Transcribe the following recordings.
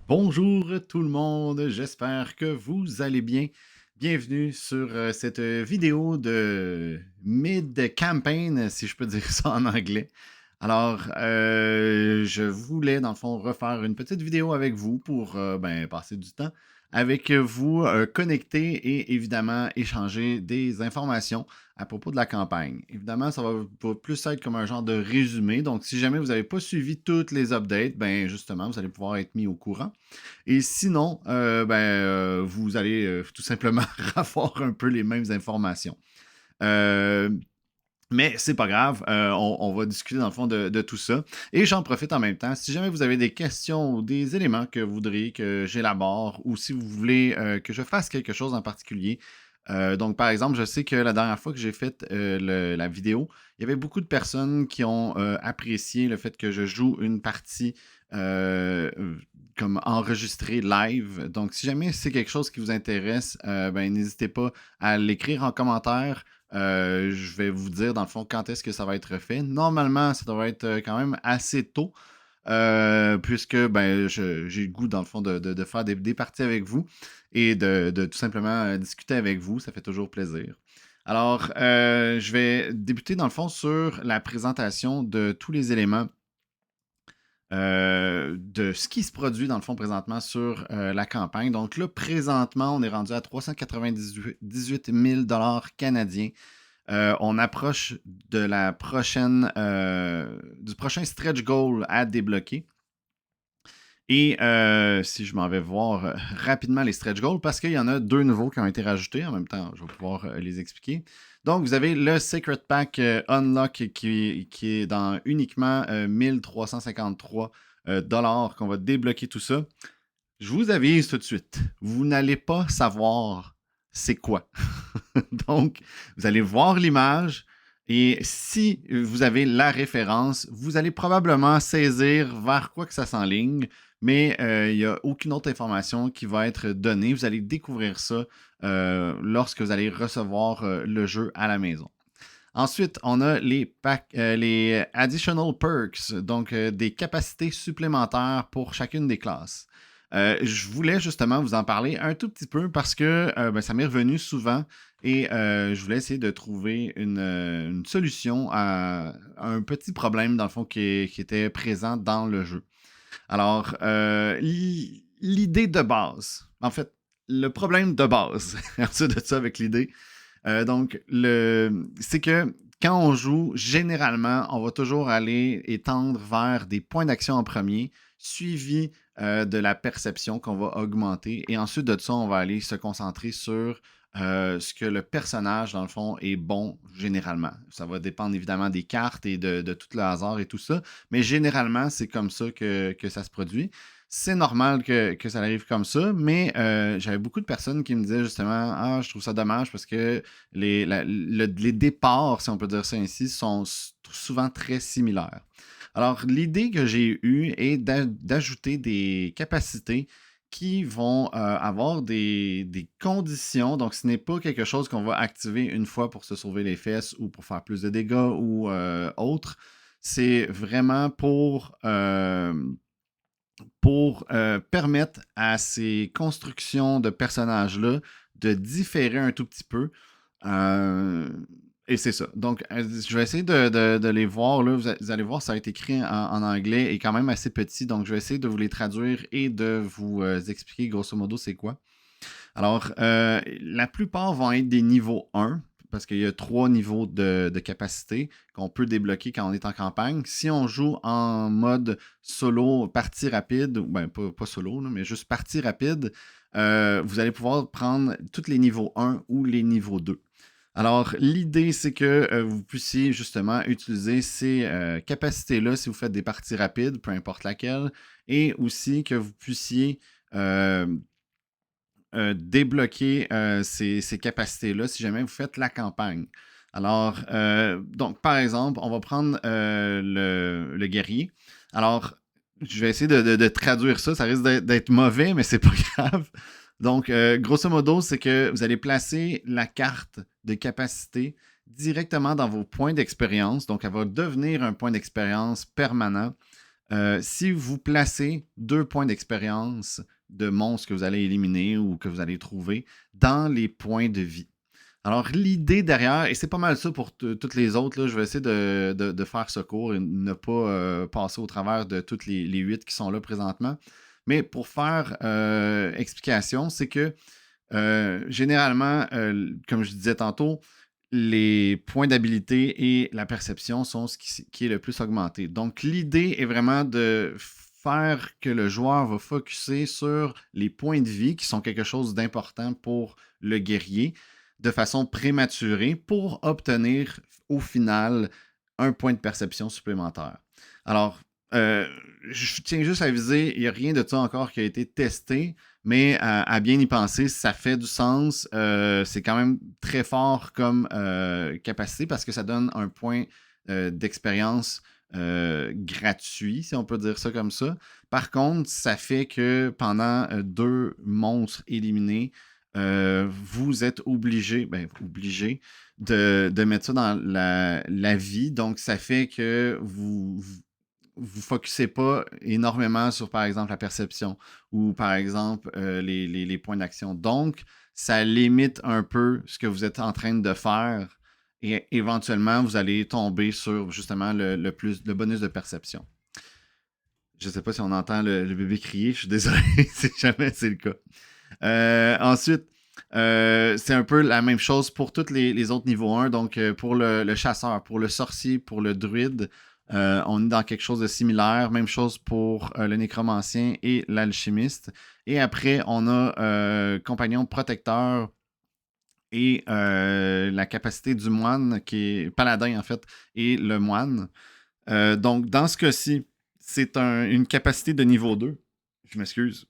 Bonjour tout le monde, j'espère que vous allez bien. Bienvenue sur cette vidéo de mid-campaign, si je peux dire ça en anglais. Alors, je voulais dans le fond refaire une petite vidéo avec vous pour passer du temps avec vous, connecter et évidemment échanger des informations à propos de la campagne. Évidemment, va plus être comme un genre de résumé. Donc, si jamais vous n'avez pas suivi toutes les updates, ben justement, vous allez pouvoir être mis au courant. Et sinon, vous allez tout simplement avoir un peu les mêmes informations. Euh, mais c'est pas grave, on va discuter dans le fond de tout ça. Et j'en profite en même temps. Si jamais vous avez des questions ou des éléments que vous voudriez que j'élabore ou si vous voulez que je fasse quelque chose en particulier, donc par exemple, je sais que la dernière fois que j'ai fait la vidéo, il y avait beaucoup de personnes qui ont apprécié le fait que je joue une partie comme enregistrée live. Donc si jamais c'est quelque chose qui vous intéresse, n'hésitez pas à l'écrire en commentaire. Je vais vous dire dans le fond quand est-ce que ça va être fait. Normalement, ça devrait être quand même assez tôt, puisque j'ai le goût dans le fond de faire des parties avec vous et de tout simplement discuter avec vous. Ça fait toujours plaisir. Alors, je vais débuter dans le fond sur la présentation de tous les éléments de ce qui se produit dans le fond présentement sur la campagne. Donc là, présentement, on est rendu à 398 000 canadiens. On approche de la prochaine, du prochain stretch goal à débloquer. Et si je m'en vais voir rapidement les stretch goals, parce qu'il y en a deux nouveaux qui ont été rajoutés. En même temps, je vais pouvoir les expliquer. Donc, vous avez le Secret Pack Unlock qui est dans uniquement 1353 dollars qu'on va débloquer tout ça. Je vous avise tout de suite, vous n'allez pas savoir c'est quoi. Donc, vous allez voir l'image et si vous avez la référence, vous allez probablement saisir vers quoi que ça s'enligne, mais il n'y a aucune autre information qui va être donnée. Vous allez découvrir ça lorsque vous allez recevoir le jeu à la maison. Ensuite, on a les additional perks, donc des capacités supplémentaires pour chacune des classes. Je voulais justement vous en parler un tout petit peu parce que ça m'est revenu souvent et je voulais essayer de trouver une solution à un petit problème, dans le fond, qui était présent dans le jeu. Alors, l'idée de base, en fait, le problème de base, ensuite de ça avec l'idée, c'est que quand on joue, généralement, on va toujours aller étendre vers des points d'action en premier, suivi de la perception qu'on va augmenter. Et ensuite de ça, on va aller se concentrer sur ce que le personnage, dans le fond, est bon généralement. Ça va dépendre évidemment des cartes et de tout le hasard et tout ça. Mais généralement, c'est comme ça que ça se produit. C'est normal que ça arrive comme ça, mais j'avais beaucoup de personnes qui me disaient justement Ah, je trouve ça dommage parce que les départs, si on peut dire ça ainsi, sont souvent très similaires. Alors, l'idée que j'ai eue est d'ajouter des capacités qui vont avoir des conditions. Donc, ce n'est pas quelque chose qu'on va activer une fois pour se sauver les fesses ou pour faire plus de dégâts ou autre. C'est vraiment pour permettre à ces constructions de personnages-là de différer un tout petit peu. Euh, et c'est ça. Donc, je vais essayer de les voir. Là. Vous allez voir, ça a été écrit en anglais et quand même assez petit. Donc, je vais essayer de vous les traduire et de vous expliquer grosso modo c'est quoi. Alors, la plupart vont être des niveaux 1, parce qu'il y a 3 niveaux de capacité qu'on peut débloquer quand on est en campagne. Si on joue en mode solo, partie rapide, ben pas solo, mais juste partie rapide, vous allez pouvoir prendre tous les niveaux 1 ou les niveaux 2. Alors, l'idée, c'est que vous puissiez justement utiliser ces capacités-là si vous faites des parties rapides, peu importe laquelle, et aussi que vous puissiez débloquer ces capacités-là si jamais vous faites la campagne. Alors, donc, par exemple, on va prendre le guerrier. Alors, je vais essayer de traduire ça. Ça risque d'être mauvais, mais c'est pas grave. Donc, grosso modo, c'est que vous allez placer la carte de capacité directement dans vos points d'expérience. Donc, elle va devenir un point d'expérience permanent Si vous placez 2 points d'expérience de monstres que vous allez éliminer ou que vous allez trouver dans les points de vie. Alors, l'idée derrière, et c'est pas mal ça pour toutes les autres, là, je vais essayer de faire ce cours et ne pas passer au travers de toutes les 8 qui sont là présentement. Mais pour faire explication, c'est que généralement, comme je disais tantôt, les points d'habilité et la perception sont ce qui est le plus augmenté. Donc, l'idée est vraiment de faire que le joueur va focuser sur les points de vie qui sont quelque chose d'important pour le guerrier de façon prématurée pour obtenir au final un point de perception supplémentaire. Alors, je tiens juste à aviser, il n'y a rien de ça encore qui a été testé, mais à bien y penser, ça fait du sens. C'est quand même très fort comme capacité parce que ça donne un point d'expérience gratuit, si on peut dire ça comme ça. Par contre, ça fait que pendant 2 monstres éliminés, vous êtes obligé de mettre ça dans la vie. Donc, ça fait que vous focussez pas énormément sur, par exemple, la perception ou, par exemple, les points d'action. Donc, ça limite un peu ce que vous êtes en train de faire et éventuellement, vous allez tomber sur, justement, le bonus de perception. Je ne sais pas si on entend le bébé crier, je suis désolé si jamais c'est le cas. Ensuite, c'est un peu la même chose pour tous les autres niveaux 1. Donc, pour le chasseur, pour le sorcier, pour le druide, on est dans quelque chose de similaire. Même chose pour le nécromancien et l'alchimiste. Et après, on a compagnon protecteur et la capacité du moine, qui est paladin en fait, et le moine. Donc, dans ce cas-ci, c'est une capacité de niveau 2. Je m'excuse.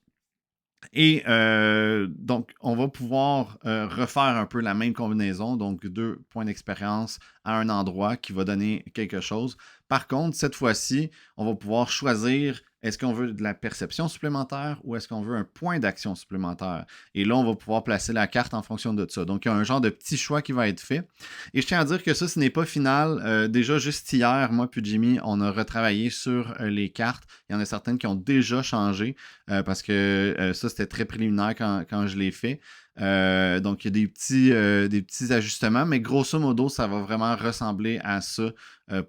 Et donc, on va pouvoir refaire un peu la même combinaison, donc 2 points d'expérience à un endroit qui va donner quelque chose. Par contre, cette fois-ci, on va pouvoir choisir est-ce qu'on veut de la perception supplémentaire ou est-ce qu'on veut un point d'action supplémentaire. Et là, on va pouvoir placer la carte en fonction de ça. Donc, il y a un genre de petit choix qui va être fait. Et je tiens à dire que ça, ce n'est pas final. Déjà, juste hier, moi puis Jimmy, on a retravaillé sur les cartes. Il y en a certaines qui ont déjà changé parce que ça, c'était très préliminaire quand je l'ai fait. Donc, il y a des petits ajustements, mais grosso modo, ça va vraiment ressembler à ça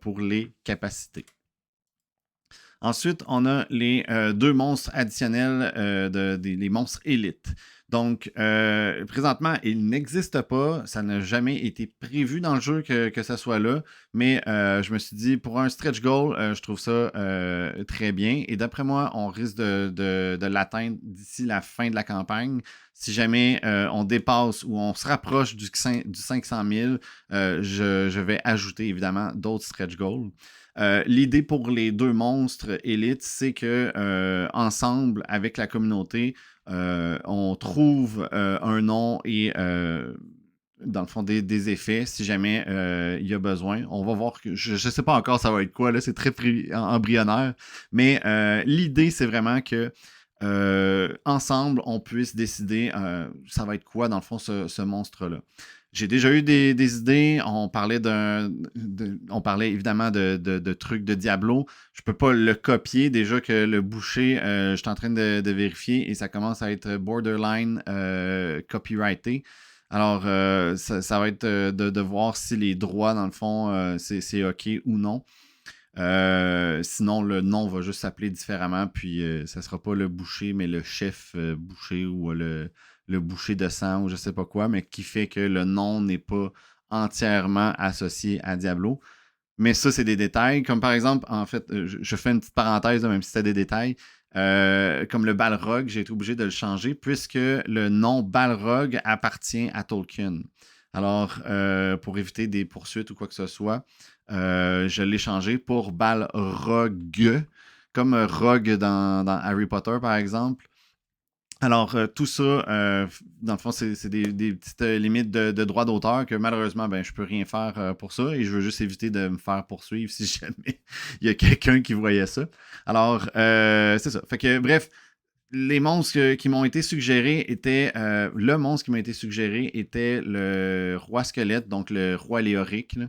pour les capacités. Ensuite, on a les 2 monstres additionnels, les monstres élites. Donc, présentement, il n'existe pas. Ça n'a jamais été prévu dans le jeu que ça soit là. Mais je me suis dit, pour un stretch goal, je trouve ça très bien. Et d'après moi, on risque de l'atteindre d'ici la fin de la campagne. Si jamais on dépasse ou on se rapproche du 500 000, je vais ajouter évidemment d'autres stretch goals. L'idée pour les 2 monstres élites, c'est que ensemble, avec la communauté, on trouve un nom et dans le fond des effets si jamais il y a besoin. On va voir que je ne sais pas encore ça va être quoi, là, c'est très embryonnaire. Mais l'idée, c'est vraiment que ensemble, on puisse décider ça va être quoi dans le fond ce monstre-là. J'ai déjà eu des idées. On parlait évidemment de trucs de Diablo. Je peux pas le copier. Déjà que le boucher, je suis en train de vérifier et ça commence à être borderline copyrighté. Alors, ça va être de voir si les droits, dans le fond, c'est OK ou non. Sinon, le nom va juste s'appeler différemment, puis ça sera pas le boucher, mais le chef boucher ou le boucher de sang ou je sais pas quoi, mais qui fait que le nom n'est pas entièrement associé à Diablo. Mais ça, c'est des détails. Comme par exemple, en fait, je fais une petite parenthèse, même si c'est des détails. Comme le Balrog, j'ai été obligé de le changer puisque le nom Balrog appartient à Tolkien. Alors, pour éviter des poursuites ou quoi que ce soit, je l'ai changé pour Balrog, comme Rogue dans Harry Potter, par exemple. Alors, tout ça, dans le fond, c'est des petites limites de droit d'auteur que malheureusement, ben, je peux rien faire pour ça et je veux juste éviter de me faire poursuivre si jamais il y a quelqu'un qui voyait ça. Alors, c'est ça. Fait que, bref, les monstres qui m'ont été suggérés étaient. Le monstre qui m'a été suggéré était le roi squelette, donc le roi léorique.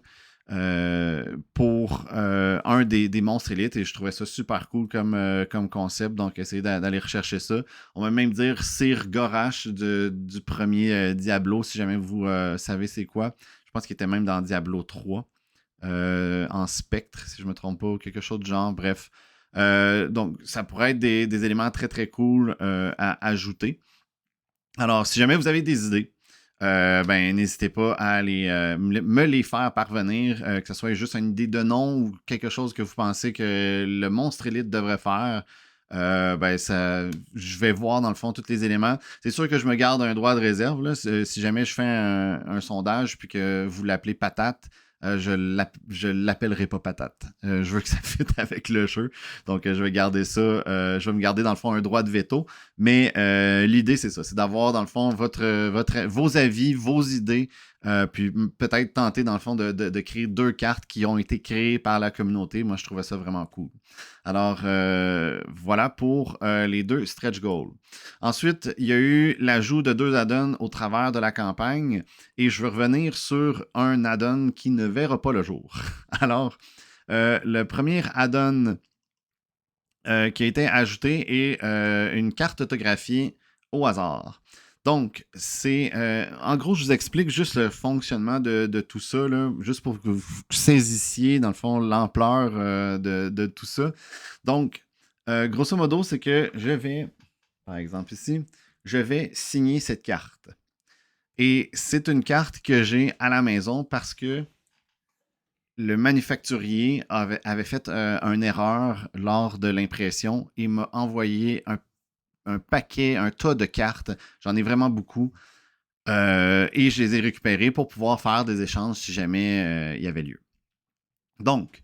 pour un des monstres élites et je trouvais ça super cool comme concept, donc essayez d'aller rechercher ça. On va même dire Sir Gorash du premier Diablo, si jamais vous savez c'est quoi. Je pense qu'il était même dans Diablo 3, en spectre, si je ne me trompe pas, ou quelque chose de genre, bref. Donc, ça pourrait être des éléments très très cool à ajouter. Alors, si jamais vous avez des idées, ben, n'hésitez pas à me les faire parvenir, que ce soit juste une idée de nom ou quelque chose que vous pensez que le monstre élite devrait faire. Ben, je vais voir dans le fond tous les éléments. C'est sûr que je me garde un droit de réserve. Là, si jamais je fais un sondage puis que vous l'appelez patate, je l'appellerai pas patate. Je veux que ça fitte avec le jeu. Donc, je vais garder ça. Je vais me garder dans le fond un droit de veto. Mais l'idée, c'est ça. C'est d'avoir dans le fond vos avis, vos idées. Puis peut-être tenter dans le fond de créer 2 cartes qui ont été créées par la communauté. Moi, je trouvais ça vraiment cool. Alors, voilà pour les 2 stretch goals. Ensuite, il y a eu l'ajout de 2 add-ons au travers de la campagne et je veux revenir sur un add-on qui ne verra pas le jour. Alors, le premier add-on qui a été ajouté est une carte autographiée au hasard. Donc, en gros, je vous explique juste le fonctionnement de tout ça, là, juste pour que vous saisissiez, dans le fond, l'ampleur de tout ça. Donc, grosso modo, c'est que je vais, par exemple ici, je vais signer cette carte. Et c'est une carte que j'ai à la maison parce que le manufacturier avait fait une erreur lors de l'impression et m'a envoyé un paquet, un tas de cartes. J'en ai vraiment beaucoup. Et je les ai récupérées pour pouvoir faire des échanges si jamais il y avait lieu. Donc,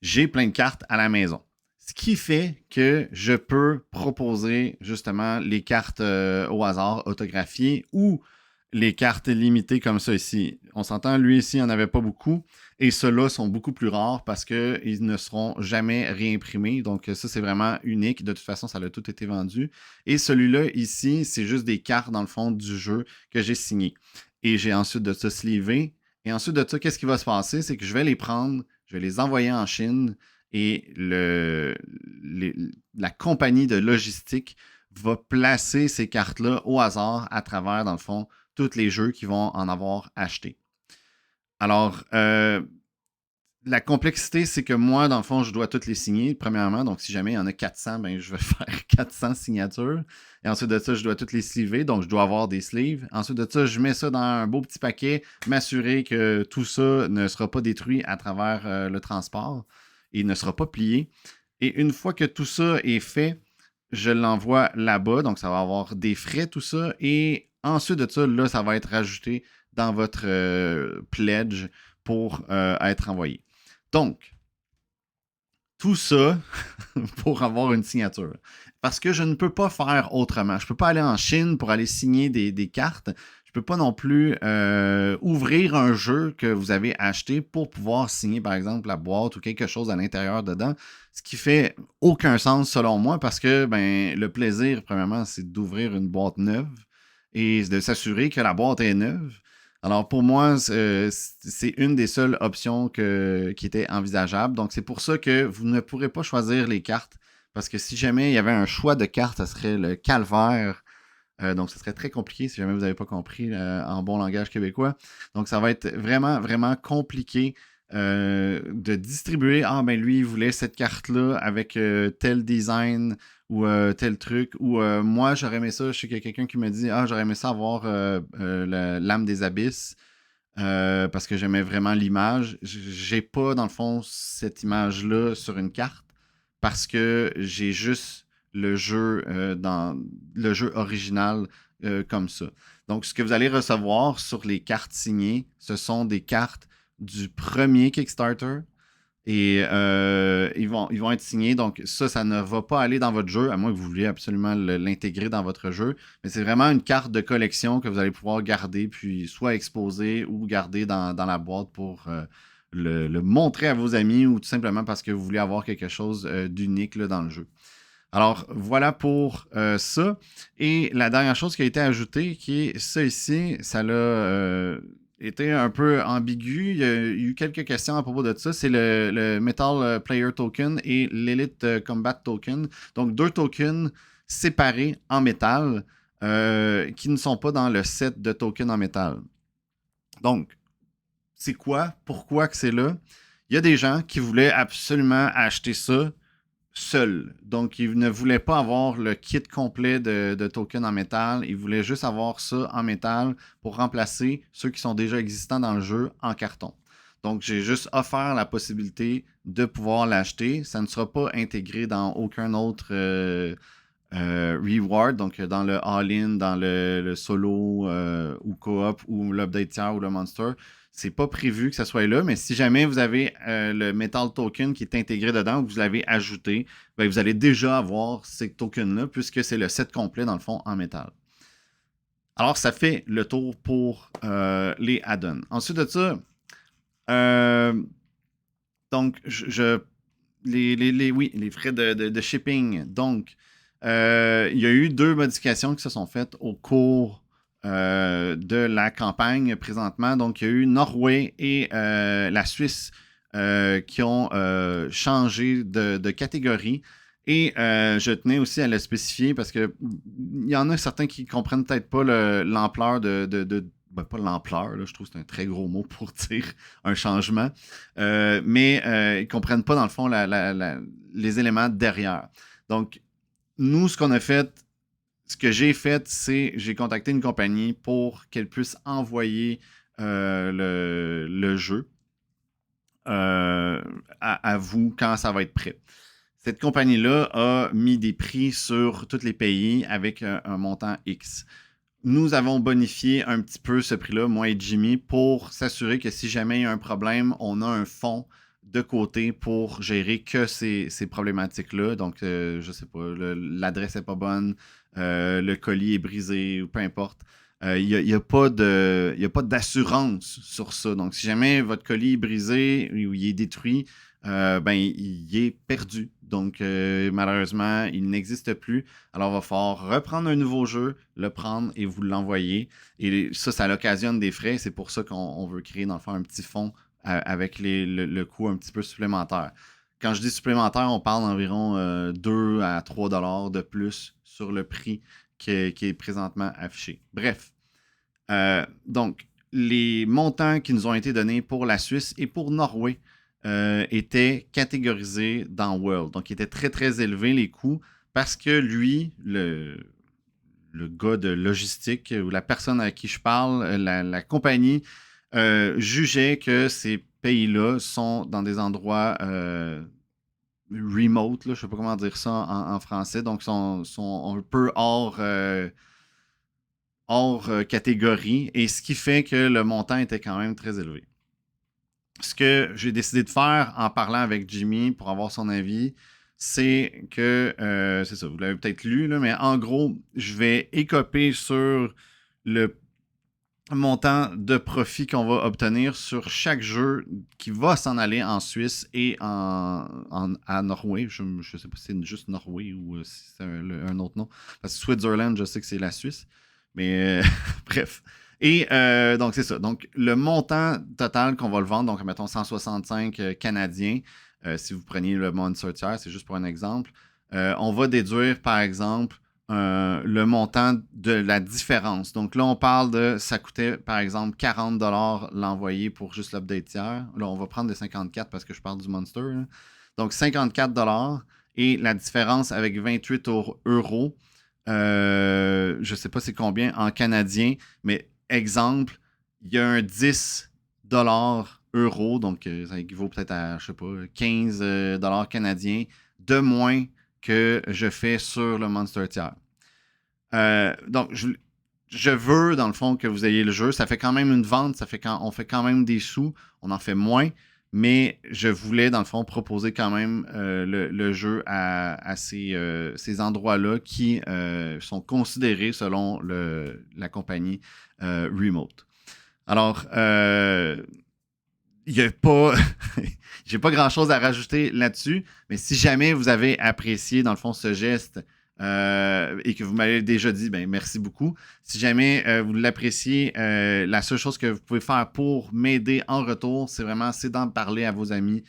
j'ai plein de cartes à la maison. Ce qui fait que je peux proposer justement les cartes au hasard autographiées ou les cartes limitées comme ça ici. On s'entend, lui ici, il n'y en avait pas beaucoup. Et ceux-là sont beaucoup plus rares parce qu'ils ne seront jamais réimprimés. Donc ça, c'est vraiment unique. De toute façon, ça a tout été vendu. Et celui-là ici, c'est juste des cartes dans le fond du jeu que j'ai signées. Et j'ai ensuite de ça slivé. Et ensuite de ça, qu'est-ce qui va se passer? C'est que je vais les prendre, je vais les envoyer en Chine et la compagnie de logistique va placer ces cartes-là au hasard à travers, dans le fond, tous les jeux qui vont en avoir acheté. Alors, la complexité, c'est que moi, dans le fond, je dois toutes les signer, premièrement. Donc, si jamais il y en a 400, ben, je vais faire 400 signatures. Et ensuite de ça, je dois toutes les sliver. Donc, je dois avoir des sleeves. Ensuite de ça, je mets ça dans un beau petit paquet, m'assurer que tout ça ne sera pas détruit à travers le transport et ne sera pas plié. Et une fois que tout ça est fait, je l'envoie là-bas. Donc, ça va avoir des frais, tout ça. Et ensuite de ça, là, ça va être rajouté dans votre pledge pour être envoyé. Donc, tout ça pour avoir une signature. Parce que je ne peux pas faire autrement. Je ne peux pas aller en Chine pour aller signer des cartes. Je ne peux pas non plus ouvrir un jeu que vous avez acheté pour pouvoir signer, par exemple, la boîte ou quelque chose à l'intérieur dedans. Ce qui fait aucun sens selon moi parce que ben, le plaisir, premièrement, c'est d'ouvrir une boîte neuve et de s'assurer que la boîte est neuve. Alors pour moi, c'est une des seules options qui était envisageable. Donc c'est pour ça que vous ne pourrez pas choisir les cartes. Parce que si jamais il y avait un choix de cartes, ça serait le calvaire. Donc ce serait très compliqué si jamais vous n'avez pas compris en bon langage québécois. Donc ça va être vraiment, vraiment compliqué de distribuer. Ah ben lui, il voulait cette carte-là avec tel design ou tel truc. Ou moi, j'aurais aimé ça. Je sais qu'il y a quelqu'un qui me dit j'aurais aimé ça avoir l'âme des abysses parce que j'aimais vraiment l'image. J'ai pas, dans le fond, cette image-là sur une carte parce que j'ai juste le jeu dans le jeu original comme ça. Donc, ce que vous allez recevoir sur les cartes signées, ce sont des cartes du premier Kickstarter. Et ils vont être signés. Donc, ça ne va pas aller dans votre jeu, à moins que vous vouliez absolument l'intégrer dans votre jeu. Mais c'est vraiment une carte de collection que vous allez pouvoir garder, puis soit exposer ou garder dans la boîte pour le montrer à vos amis ou tout simplement parce que vous voulez avoir quelque chose d'unique là, dans le jeu. Alors, voilà pour ça. Et la dernière chose qui a été ajoutée, qui est ça ici, ça l'a été un peu ambigu. Il y a eu quelques questions à propos de ça. C'est le Metal Player Token et l'Elite Combat Token. Donc, deux tokens séparés en métal qui ne sont pas dans le set de tokens en métal. Donc, c'est quoi? Pourquoi que c'est là? Il y a des gens qui voulaient absolument acheter ça seul. Donc, ils ne voulaient pas avoir le kit complet de tokens en métal. Ils voulaient juste avoir ça en métal pour remplacer ceux qui sont déjà existants dans le jeu en carton. Donc, j'ai juste offert la possibilité de pouvoir l'acheter. Ça ne sera pas intégré dans aucun autre reward, donc dans le all-in, dans le solo ou co-op ou l'update tier ou le monster. C'est pas prévu que ça soit là, mais si jamais vous avez le Metal Token qui est intégré dedans ou que vous l'avez ajouté, ben, vous allez déjà avoir ces tokens-là puisque c'est le set complet dans le fond en métal. Alors, ça fait le tour pour les add-ons. Ensuite de ça, donc, les frais de shipping. Donc, il y a eu 2 modifications qui se sont faites au cours de la campagne présentement. Donc, il y a eu Norway et la Suisse qui ont changé de catégorie. Et je tenais aussi à le spécifier parce que il y en a certains qui ne comprennent peut-être pas l'ampleur ben, pas l'ampleur, là, je trouve que c'est un très gros mot pour dire un changement, mais ils ne comprennent pas dans le fond les éléments derrière. Donc, nous, ce qu'on a fait, ce que j'ai fait, c'est j'ai contacté une compagnie pour qu'elle puisse envoyer le jeu à vous quand ça va être prêt. Cette compagnie-là a mis des prix sur tous les pays avec un montant X. Nous avons bonifié un petit peu ce prix-là, moi et Jimmy, pour s'assurer que si jamais il y a un problème, on a un fonds de côté pour gérer que ces problématiques-là. Donc, je sais pas, l'adresse n'est pas bonne, le colis est brisé, ou peu importe. Il n'y a pas d'assurance sur ça. Donc, si jamais votre colis est brisé ou il est détruit, ben, il est perdu. Donc, malheureusement, il n'existe plus. Alors, il va falloir reprendre un nouveau jeu, le prendre et vous l'envoyer. Et ça l'occasionne des frais. C'est pour ça qu'on veut créer, dans le fond, un petit fonds avec le coût un petit peu supplémentaire. Quand je dis supplémentaire, on parle d'environ 2 à 3 dollars de plus sur le prix qui est présentement affiché. Bref. Donc, les montants qui nous ont été donnés pour la Suisse et pour Norway étaient catégorisés dans World. Donc, ils étaient très, très élevés, les coûts, parce que lui, le gars de logistique ou la personne à qui je parle, la compagnie, jugeait que ces pays-là sont dans des endroits remote, là, je ne sais pas comment dire ça en français, donc sont un peu hors catégorie, et ce qui fait que le montant était quand même très élevé. Ce que j'ai décidé de faire en parlant avec Jimmy pour avoir son avis, c'est que, c'est ça, vous l'avez peut-être lu, là, mais en gros, je vais écoper sur le montant de profit qu'on va obtenir sur chaque jeu qui va s'en aller en Suisse et à Norway. Je ne sais pas si c'est juste Norway ou si c'est un autre nom. Parce que Switzerland, je sais que c'est la Suisse. Mais bref. Et donc, c'est ça. Donc, le montant total qu'on va le vendre, donc, mettons 165 canadiens, si vous preniez le Monster Tier, c'est juste pour un exemple, on va déduire, par exemple, le montant de la différence. Donc là, on parle ça coûtait, par exemple, 40 $ l'envoyer pour juste l'update tiers. Là, on va prendre des 54 parce que je parle du Monster. Là. Donc, 54 $ et la différence avec 28 euros. Je ne sais pas c'est combien en canadien, mais exemple, il y a un 10 euros, donc ça équivaut peut-être à, je sais pas, 15 $ canadiens de moins que je fais sur le Monster Tier. Donc, je veux, dans le fond, que vous ayez le jeu. Ça fait quand même une vente, on fait quand même des sous, on en fait moins, mais je voulais, dans le fond, proposer quand même le jeu à ces endroits-là qui sont considérés selon la compagnie Remote. Alors, il n'y a pas. J'ai pas grand chose à rajouter là-dessus, mais si jamais vous avez apprécié, dans le fond, ce geste et que vous m'avez déjà dit, ben merci beaucoup. Si jamais vous l'appréciez, la seule chose que vous pouvez faire pour m'aider en retour, c'est d'en parler à vos amis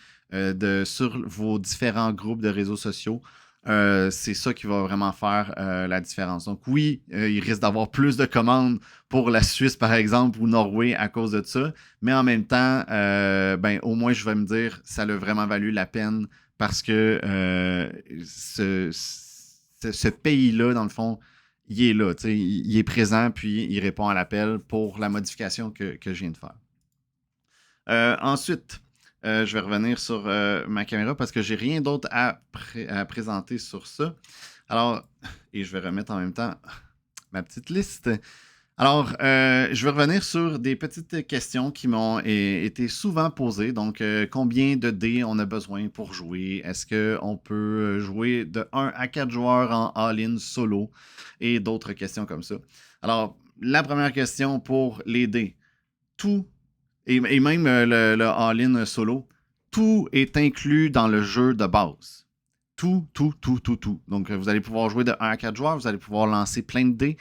sur vos différents groupes de réseaux sociaux. C'est ça qui va vraiment faire la différence. Donc oui, il risque d'avoir plus de commandes pour la Suisse, par exemple, ou Norway à cause de ça, mais en même temps, ben, au moins, je vais me dire, ça a vraiment valu la peine parce que ce pays-là, dans le fond, il est là, il est présent, puis il répond à l'appel pour la modification que je viens de faire. Ensuite, je vais revenir sur ma caméra parce que j'ai rien d'autre à présenter sur ça. Alors, et je vais remettre en même temps ma petite liste. Alors, je vais revenir sur des petites questions qui m'ont été souvent posées. Donc, combien de dés on a besoin pour jouer? Est-ce qu'on peut jouer de 1 à 4 joueurs en all-in solo? Et d'autres questions comme ça. Alors, la première question pour les dés. Tout, et même le all-in solo, tout est inclus dans le jeu de base. Tout, tout, tout, tout, tout. Donc, vous allez pouvoir jouer de 1 à 4 joueurs, vous allez pouvoir lancer plein de dés.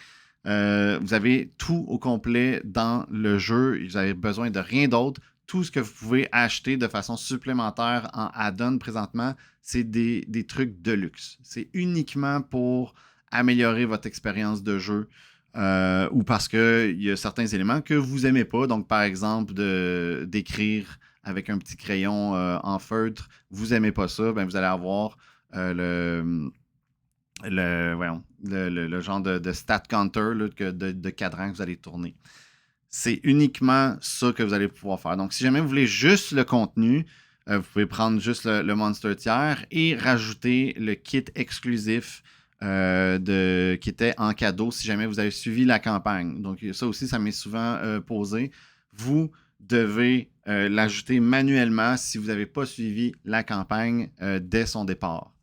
Vous avez tout au complet dans le jeu. Vous avez besoin de rien d'autre. Tout ce que vous pouvez acheter de façon supplémentaire en add-on présentement, c'est des trucs de luxe. C'est uniquement pour améliorer votre expérience de jeu ou parce qu'il y a certains éléments que vous n'aimez pas. Donc, par exemple, d'écrire avec un petit crayon en feutre, vous n'aimez pas ça, ben, vous allez avoir le genre de stat counter là, de cadran que vous allez tourner. C'est uniquement ça que vous allez pouvoir faire. Donc, si jamais vous voulez juste le contenu, vous pouvez prendre juste le Monster tiers et rajouter le kit exclusif qui était en cadeau si jamais vous avez suivi la campagne. Donc, ça aussi, ça m'est souvent posé. Vous devez l'ajouter manuellement si vous n'avez pas suivi la campagne dès son départ.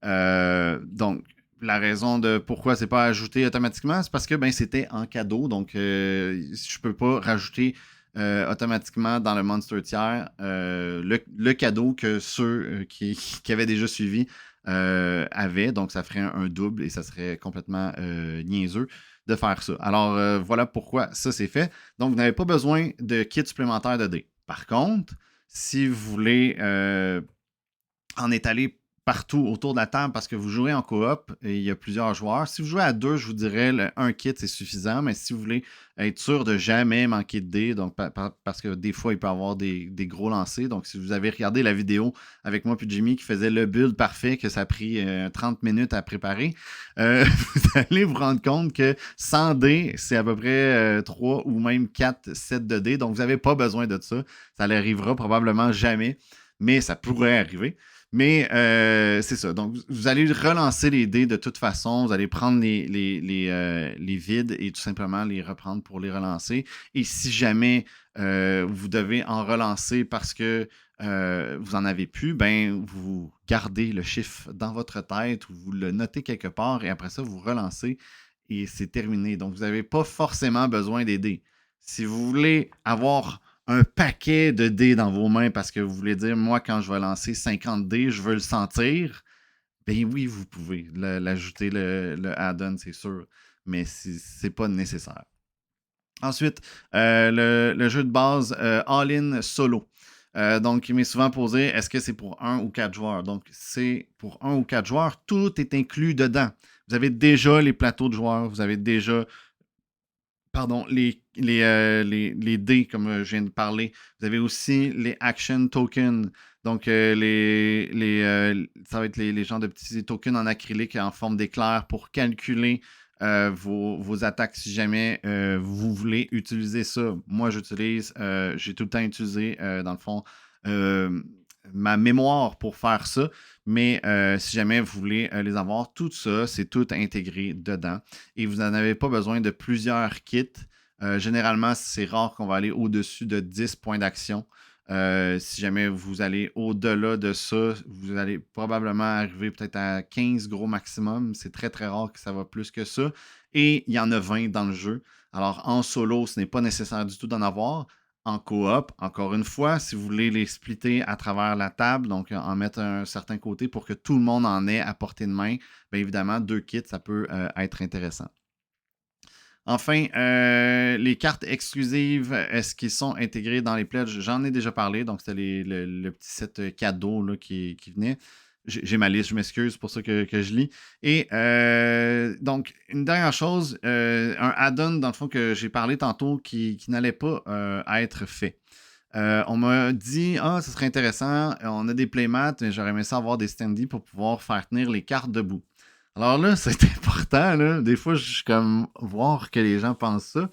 Donc, la raison de pourquoi c'est pas ajouté automatiquement, c'est parce que ben, c'était en cadeau. Donc, je peux pas rajouter automatiquement dans le Monster tiers le cadeau que ceux qui avaient déjà suivi avaient. Donc, ça ferait un double et ça serait complètement niaiseux de faire ça. Alors, voilà pourquoi ça c'est fait. Donc, vous n'avez pas besoin de kit supplémentaire de dés. Par contre, si vous voulez en étaler partout autour de la table parce que vous jouez en coop et il y a plusieurs joueurs. Si vous jouez à deux, je vous dirais un kit, c'est suffisant, mais si vous voulez être sûr de jamais manquer de dés, donc parce que des fois, il peut y avoir des gros lancers. Donc, si vous avez regardé la vidéo avec moi et Jimmy qui faisait le build parfait, que ça a pris 30 minutes à préparer, vous allez vous rendre compte que 100 dés, c'est à peu près 3 ou même 4 sets de dés. Donc, vous n'avez pas besoin de ça. Ça n'arrivera probablement jamais, mais ça pourrait arriver. Mais c'est ça. Donc, vous allez relancer les dés de toute façon. Vous allez prendre les vides et tout simplement les reprendre pour les relancer. Et si jamais vous devez en relancer parce que vous n'en avez plus, ben vous gardez le chiffre dans votre tête ou vous le notez quelque part et après ça, vous relancez et c'est terminé. Donc, vous n'avez pas forcément besoin des dés. Si vous voulez avoir un paquet de dés dans vos mains parce que vous voulez dire, moi, quand je vais lancer 50 dés, je veux le sentir, ben oui, vous pouvez l'ajouter, le add-on, c'est sûr, mais c'est pas nécessaire. Ensuite, le jeu de base All-in Solo. Donc, il m'est souvent posé, est-ce que c'est pour 1 ou 4 joueurs? Donc, c'est pour 1 ou 4 joueurs, tout est inclus dedans. Vous avez déjà les plateaux de joueurs, vous avez déjà les dés, comme je viens de parler. Vous avez aussi les action tokens. Donc, ça va être les genres de petits tokens en acrylique en forme d'éclair pour calculer vos attaques si jamais vous voulez utiliser ça. Moi, j'ai tout le temps utilisé, dans le fond, ma mémoire pour faire ça. Mais si jamais vous voulez les avoir, tout ça, c'est tout intégré dedans. Et vous n'en avez pas besoin de plusieurs kits. Généralement, c'est rare qu'on va aller au-dessus de 10 points d'action. Si jamais vous allez au-delà de ça, vous allez probablement arriver peut-être à 15 gros maximum. C'est très, très rare que ça va plus que ça. Et il y en a 20 dans le jeu. Alors, en solo, ce n'est pas nécessaire du tout d'en avoir. en coop. Encore une fois, si vous voulez les splitter à travers la table, donc en mettre un certain côté pour que tout le monde en ait à portée de main, bien évidemment, 2 kits, ça peut être intéressant. Enfin, les cartes exclusives, est-ce qu'ils sont intégrés dans les pledges? J'en ai déjà parlé, donc c'était le petit set cadeau là, qui venait. J'ai ma liste, je m'excuse pour ça que je lis. Et donc, une dernière chose, un add-on, dans le fond, que j'ai parlé tantôt, qui n'allait pas être fait. On m'a dit, ah, ce serait intéressant, on a des playmats, mais j'aurais aimé ça avoir des standees pour pouvoir faire tenir les cartes debout. Alors là, c'est important, là. Des fois, je suis comme voir que les gens pensent ça.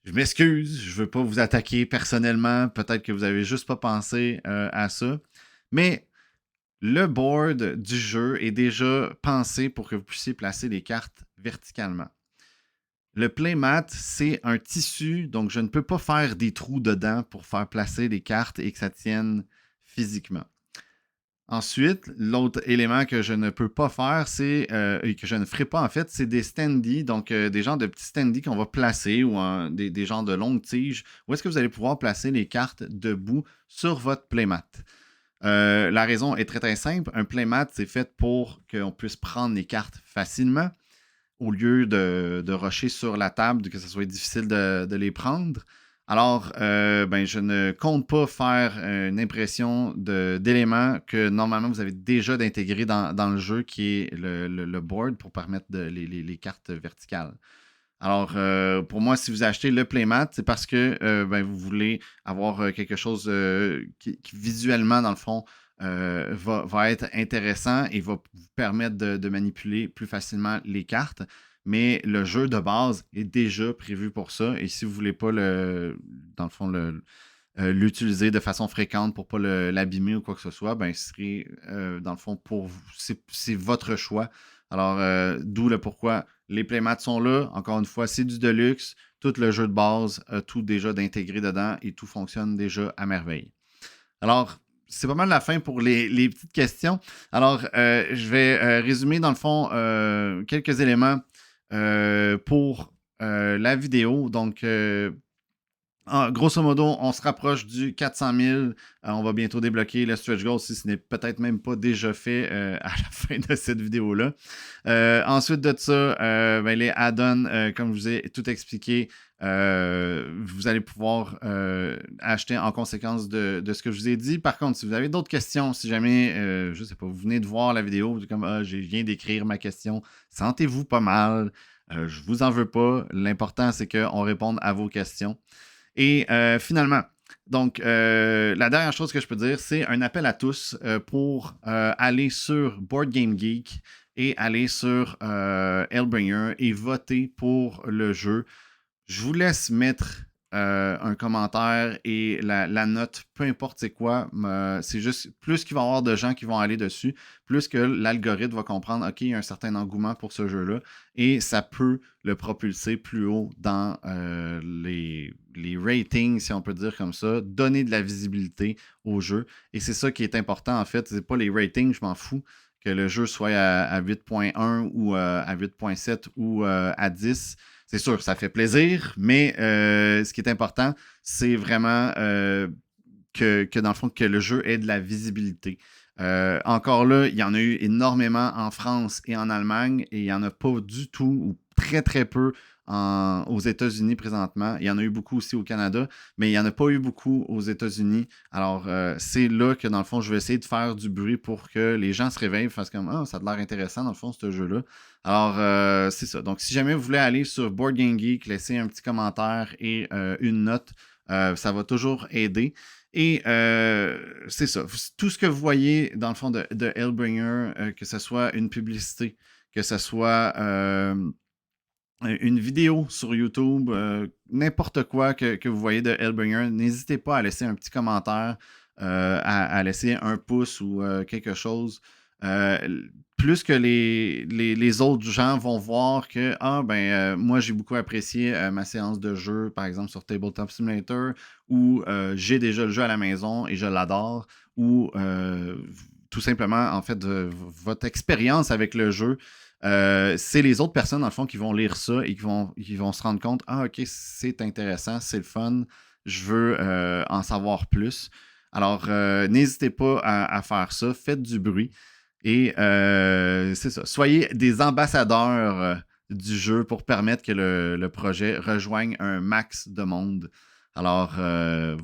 Je m'excuse, je veux pas vous attaquer personnellement. Peut-être que vous avez juste pas pensé à ça. Mais le board du jeu est déjà pensé pour que vous puissiez placer les cartes verticalement. Le playmat, c'est un tissu, donc je ne peux pas faire des trous dedans pour faire placer les cartes et que ça tienne physiquement. Ensuite, l'autre élément que je ne peux pas faire, et que je ne ferai pas en fait, c'est des standees, donc des genres de petits standees qu'on va placer ou des genres de longues tiges, où est-ce que vous allez pouvoir placer les cartes debout sur votre playmat. La raison est très très simple. Un playmat, c'est fait pour qu'on puisse prendre les cartes facilement au lieu de rusher sur la table, que ce soit difficile de les prendre. Alors, ben, je ne compte pas faire une impression d'éléments que normalement vous avez déjà d'intégrer dans le jeu, qui est le board pour permettre les cartes verticales. Alors, pour moi, si vous achetez le playmat, c'est parce que ben, vous voulez avoir quelque chose qui visuellement, dans le fond, va être intéressant et va vous permettre de manipuler plus facilement les cartes. Mais le jeu de base est déjà prévu pour ça. Et si vous ne voulez pas, dans le fond, l'utiliser de façon fréquente pour ne pas l'abîmer ou quoi que ce soit, ben, ce serait, dans le fond, pour vous. C'est votre choix. Alors, d'où le pourquoi les playmats sont là. Encore une fois, c'est du deluxe. Tout le jeu de base a tout déjà d'intégrer dedans et tout fonctionne déjà à merveille. Alors, c'est pas mal la fin pour les petites questions. Alors, je vais résumer dans le fond quelques éléments pour la vidéo. Donc, grosso modo, on se rapproche du 400 000. On va bientôt débloquer le stretch goal si ce n'est peut-être même pas déjà fait à la fin de cette vidéo-là. Ensuite de ça, ben, les add-ons, comme je vous ai tout expliqué, vous allez pouvoir acheter en conséquence de ce que je vous ai dit. Par contre, si vous avez d'autres questions, si jamais, je ne sais pas, vous venez de voir la vidéo, comme je viens d'écrire ma question, sentez-vous pas mal. Je vous en veux pas. L'important, c'est qu'on réponde à vos questions. Et finalement, donc, la dernière chose que je peux dire, c'est un appel à tous pour aller sur Board Game Geek et aller sur Hellbringer et voter pour le jeu. Je vous laisse mettre un commentaire et la note, peu importe c'est quoi. C'est juste plus qu'il va y avoir de gens qui vont aller dessus, plus que l'algorithme va comprendre, OK, il y a un certain engouement pour ce jeu-là et ça peut le propulser plus haut dans les ratings, si on peut dire comme ça, donner de la visibilité au jeu. Et c'est ça qui est important en fait. C'est pas les ratings, je m'en fous que le jeu soit à 8.1 ou à 8.7 ou à 10. C'est sûr, ça fait plaisir, mais ce qui est important, c'est vraiment que dans le fond, que le jeu ait de la visibilité. Encore là, il y en a eu énormément en France et en Allemagne, et il n'y en a pas du tout, ou très très peu, aux États-Unis présentement. Il y en a eu beaucoup aussi au Canada, mais il n'y en a pas eu beaucoup aux États-Unis. Alors, c'est là que, dans le fond, je vais essayer de faire du bruit pour que les gens se réveillent, fassent comme « Ah, ça a l'air intéressant, dans le fond, ce jeu-là. » Alors, c'est ça. Donc, si jamais vous voulez aller sur Board Game Geek, laisser un petit commentaire et une note, ça va toujours aider. Et c'est ça. Tout ce que vous voyez, dans le fond, de Hellbringer, que ce soit une publicité, que ce soit une vidéo sur YouTube, n'importe quoi que vous voyez de Hellbringer, n'hésitez pas à laisser un petit commentaire, à laisser un pouce ou quelque chose. Plus que les autres gens vont voir que moi j'ai beaucoup apprécié ma séance de jeu, par exemple sur Tabletop Simulator, ou j'ai déjà le jeu à la maison et je l'adore, ou tout simplement, en fait, votre expérience avec le jeu. C'est les autres personnes, dans le fond, qui vont lire ça et qui vont se rendre compte, ah, ok, c'est intéressant, c'est le fun. je veux en savoir plus. Alors, n'hésitez pas à faire ça, faites du bruit et c'est ça. Soyez des ambassadeurs du jeu pour permettre que le projet rejoigne un max de monde. Alors,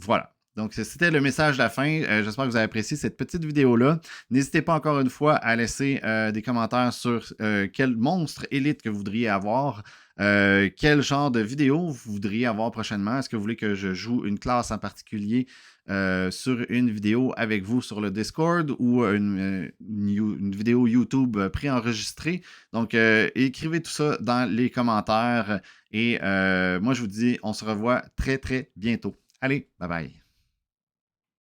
voilà. Donc, c'était le message de la fin. J'espère que vous avez apprécié cette petite vidéo-là. N'hésitez pas encore une fois à laisser des commentaires sur quel monstre élite que vous voudriez avoir. Quel genre de vidéo vous voudriez avoir prochainement? Est-ce que vous voulez que je joue une classe en particulier sur une vidéo avec vous sur le Discord ou une vidéo YouTube préenregistrée? Donc, écrivez tout ça dans les commentaires et moi, je vous dis, on se revoit très, très bientôt. Allez, bye bye.